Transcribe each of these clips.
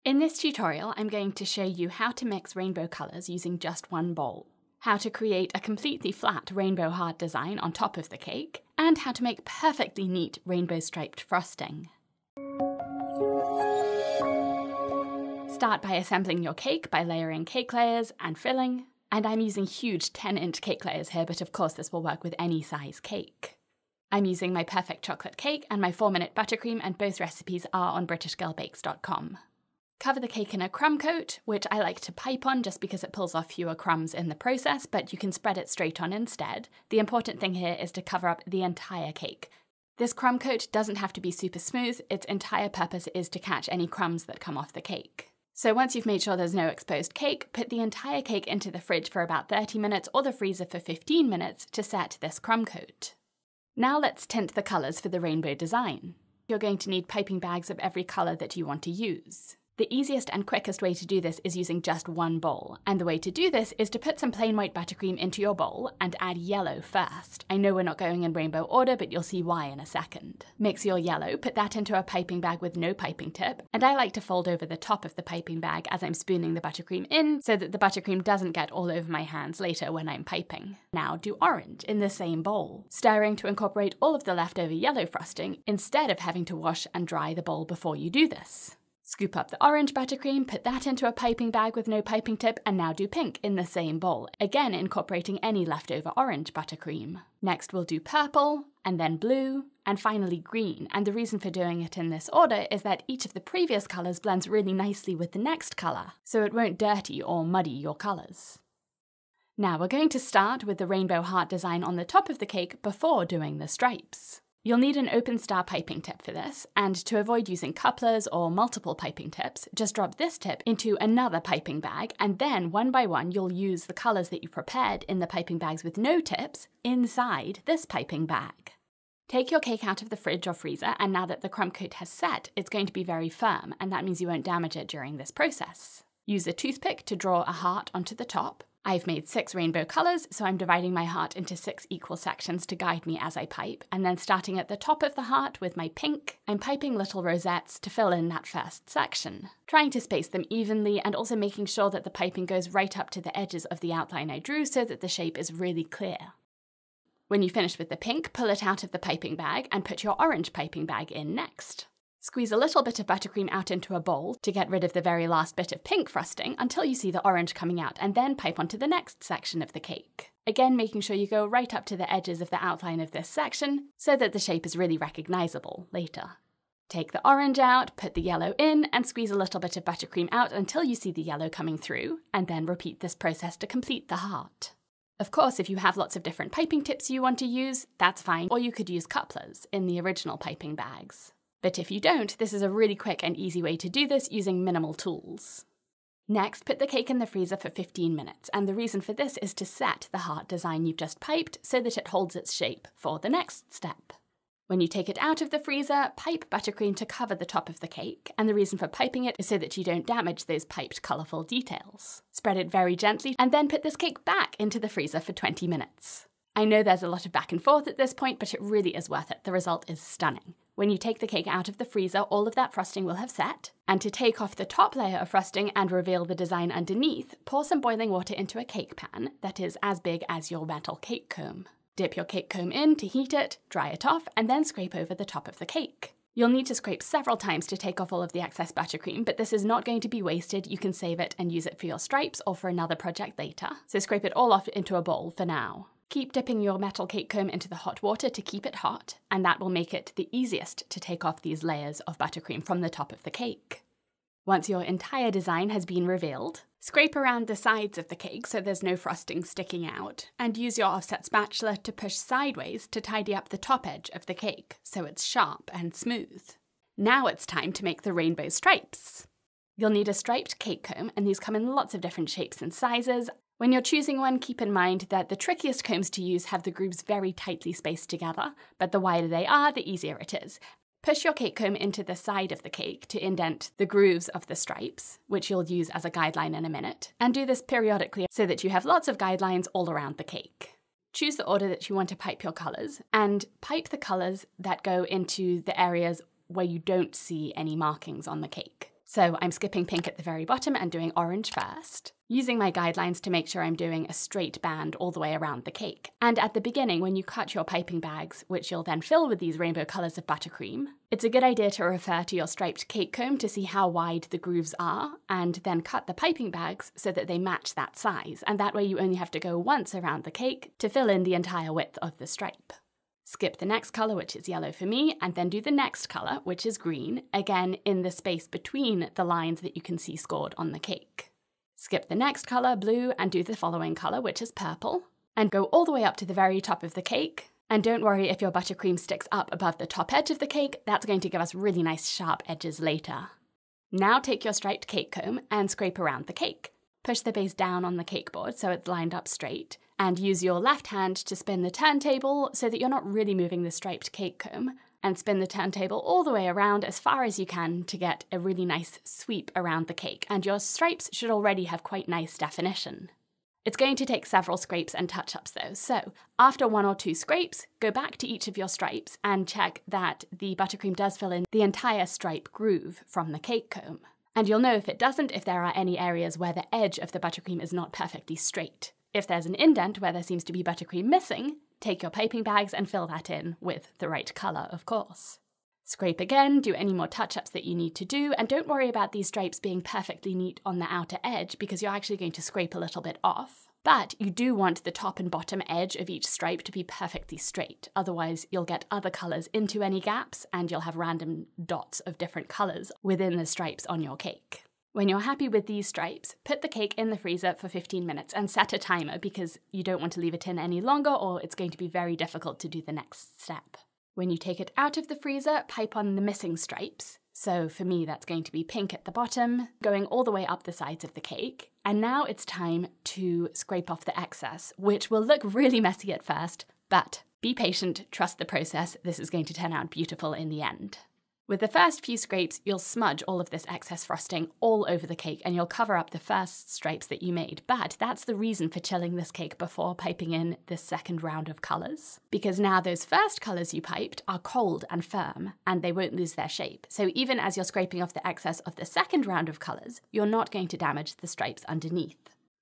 In this tutorial, I'm going to show you how to mix rainbow colours using just one bowl, how to create a completely flat rainbow heart design on top of the cake, and how to make perfectly neat rainbow striped frosting. Start by assembling your cake by layering cake layers and filling, and I'm using huge 10-inch cake layers here, but of course this will work with any size cake. I'm using my perfect chocolate cake and my 4-minute buttercream, and both recipes are on BritishGirlBakes.com. Cover the cake in a crumb coat, which I like to pipe on just because it pulls off fewer crumbs in the process, but you can spread it straight on instead. The important thing here is to cover up the entire cake. This crumb coat doesn't have to be super smooth, its entire purpose is to catch any crumbs that come off the cake. So once you've made sure there's no exposed cake, put the entire cake into the fridge for about 30 minutes or the freezer for 15 minutes to set this crumb coat. Now let's tint the colours for the rainbow design. You're going to need piping bags of every colour that you want to use. The easiest and quickest way to do this is using just one bowl, and the way to do this is to put some plain white buttercream into your bowl and add yellow first. I know we're not going in rainbow order, but you'll see why in a second. Mix your yellow, put that into a piping bag with no piping tip, and I like to fold over the top of the piping bag as I'm spooning the buttercream in so that the buttercream doesn't get all over my hands later when I'm piping. Now do orange in the same bowl, stirring to incorporate all of the leftover yellow frosting instead of having to wash and dry the bowl before you do this. Scoop up the orange buttercream, put that into a piping bag with no piping tip, and now do pink in the same bowl, again incorporating any leftover orange buttercream. Next we'll do purple, and then blue, and finally green, and the reason for doing it in this order is that each of the previous colours blends really nicely with the next colour, so it won't dirty or muddy your colours. Now we're going to start with the rainbow heart design on the top of the cake before doing the stripes. You'll need an open star piping tip for this, and to avoid using couplers or multiple piping tips, just drop this tip into another piping bag, and then one by one you'll use the colours that you prepared in the piping bags with no tips inside this piping bag. Take your cake out of the fridge or freezer, and now that the crumb coat has set, it's going to be very firm, and that means you won't damage it during this process. Use a toothpick to draw a heart onto the top. I've made 6 rainbow colours, so I'm dividing my heart into 6 equal sections to guide me as I pipe, and then starting at the top of the heart with my pink, I'm piping little rosettes to fill in that first section, trying to space them evenly and also making sure that the piping goes right up to the edges of the outline I drew so that the shape is really clear. When you finish with the pink, pull it out of the piping bag and put your orange piping bag in next. Squeeze a little bit of buttercream out into a bowl to get rid of the very last bit of pink frosting until you see the orange coming out, and then pipe onto the next section of the cake. Again, making sure you go right up to the edges of the outline of this section so that the shape is really recognisable later. Take the orange out, put the yellow in, and squeeze a little bit of buttercream out until you see the yellow coming through, and then repeat this process to complete the heart. Of course, if you have lots of different piping tips you want to use, that's fine, or you could use couplers in the original piping bags. But if you don't, this is a really quick and easy way to do this using minimal tools. Next, put the cake in the freezer for 15 minutes, and the reason for this is to set the heart design you've just piped so that it holds its shape for the next step. When you take it out of the freezer, pipe buttercream to cover the top of the cake, and the reason for piping it is so that you don't damage those piped colourful details. Spread it very gently, and then put this cake back into the freezer for 20 minutes. I know there's a lot of back and forth at this point, but it really is worth it. The result is stunning. When you take the cake out of the freezer, all of that frosting will have set, and to take off the top layer of frosting and reveal the design underneath, pour some boiling water into a cake pan that is as big as your metal cake comb. Dip your cake comb in to heat it, dry it off, and then scrape over the top of the cake. You'll need to scrape several times to take off all of the excess buttercream, but this is not going to be wasted. You can save it and use it for your stripes or for another project later, so scrape it all off into a bowl for now. Keep dipping your metal cake comb into the hot water to keep it hot, and that will make it the easiest to take off these layers of buttercream from the top of the cake. Once your entire design has been revealed, scrape around the sides of the cake so there's no frosting sticking out, and use your offset spatula to push sideways to tidy up the top edge of the cake so it's sharp and smooth. Now it's time to make the rainbow stripes. You'll need a striped cake comb, and these come in lots of different shapes and sizes. When you're choosing one, keep in mind that the trickiest combs to use have the grooves very tightly spaced together, but the wider they are, the easier it is. Push your cake comb into the side of the cake to indent the grooves of the stripes, which you'll use as a guideline in a minute, and do this periodically so that you have lots of guidelines all around the cake. Choose the order that you want to pipe your colours, and pipe the colours that go into the areas where you don't see any markings on the cake. So I'm skipping pink at the very bottom and doing orange first, using my guidelines to make sure I'm doing a straight band all the way around the cake. And at the beginning, when you cut your piping bags, which you'll then fill with these rainbow colours of buttercream, it's a good idea to refer to your striped cake comb to see how wide the grooves are, and then cut the piping bags so that they match that size, and that way you only have to go once around the cake to fill in the entire width of the stripe. Skip the next colour, which is yellow for me, and then do the next colour, which is green, again in the space between the lines that you can see scored on the cake. Skip the next colour, blue, and do the following colour, which is purple, and go all the way up to the very top of the cake. And don't worry if your buttercream sticks up above the top edge of the cake, that's going to give us really nice sharp edges later. Now take your striped cake comb and scrape around the cake. Push the base down on the cake board so it's lined up straight, and use your left hand to spin the turntable so that you're not really moving the striped cake comb, and spin the turntable all the way around as far as you can to get a really nice sweep around the cake, and your stripes should already have quite nice definition. It's going to take several scrapes and touch-ups though, so after 1 or 2 scrapes, go back to each of your stripes and check that the buttercream does fill in the entire stripe groove from the cake comb. And you'll know if it doesn't if there are any areas where the edge of the buttercream is not perfectly straight. If there's an indent where there seems to be buttercream missing, take your piping bags and fill that in with the right colour, of course. Scrape again, do any more touch-ups that you need to do, and don't worry about these stripes being perfectly neat on the outer edge because you're actually going to scrape a little bit off. But you do want the top and bottom edge of each stripe to be perfectly straight, otherwise you'll get other colours into any gaps and you'll have random dots of different colours within the stripes on your cake. When you're happy with these stripes, put the cake in the freezer for 15 minutes and set a timer because you don't want to leave it in any longer or it's going to be very difficult to do the next step. When you take it out of the freezer, pipe on the missing stripes. So for me, that's going to be pink at the bottom, going all the way up the sides of the cake. And now it's time to scrape off the excess, which will look really messy at first, but be patient, trust the process. This is going to turn out beautiful in the end. With the first few scrapes, you'll smudge all of this excess frosting all over the cake and you'll cover up the first stripes that you made. But that's the reason for chilling this cake before piping in this second round of colours. Because now those first colours you piped are cold and firm and they won't lose their shape. So even as you're scraping off the excess of the second round of colours, you're not going to damage the stripes underneath.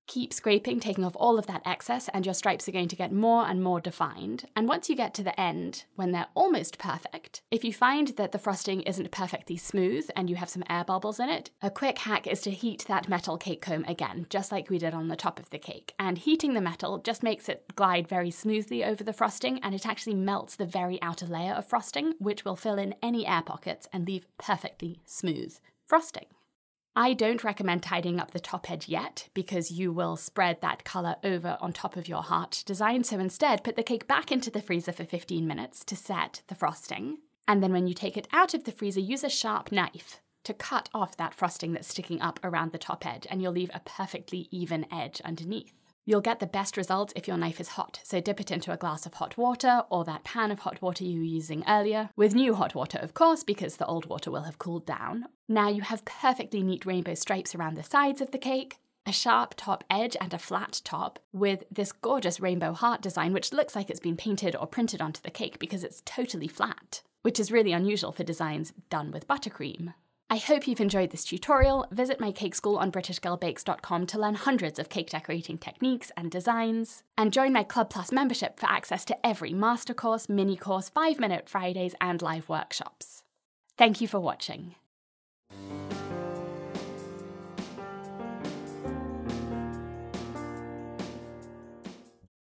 Keep scraping, taking off all of that excess, and your stripes are going to get more and more defined. And once you get to the end, when they're almost perfect, if you find that the frosting isn't perfectly smooth and you have some air bubbles in it, a quick hack is to heat that metal cake comb again, just like we did on the top of the cake. And heating the metal just makes it glide very smoothly over the frosting, and it actually melts the very outer layer of frosting, which will fill in any air pockets and leave perfectly smooth frosting. I don't recommend tidying up the top edge yet because you will spread that colour over on top of your heart design, so instead put the cake back into the freezer for 15 minutes to set the frosting. And then when you take it out of the freezer, use a sharp knife to cut off that frosting that's sticking up around the top edge, and you'll leave a perfectly even edge underneath. You'll get the best results if your knife is hot, so dip it into a glass of hot water or that pan of hot water you were using earlier, with new hot water of course because the old water will have cooled down. Now you have perfectly neat rainbow stripes around the sides of the cake, a sharp top edge and a flat top, with this gorgeous rainbow heart design which looks like it's been painted or printed onto the cake because it's totally flat, which is really unusual for designs done with buttercream. I hope you've enjoyed this tutorial. Visit my cake school on BritishGirlBakes.com to learn hundreds of cake decorating techniques and designs, and join my Club Plus membership for access to every master course, mini course, 5-minute Fridays, and live workshops. Thank you for watching.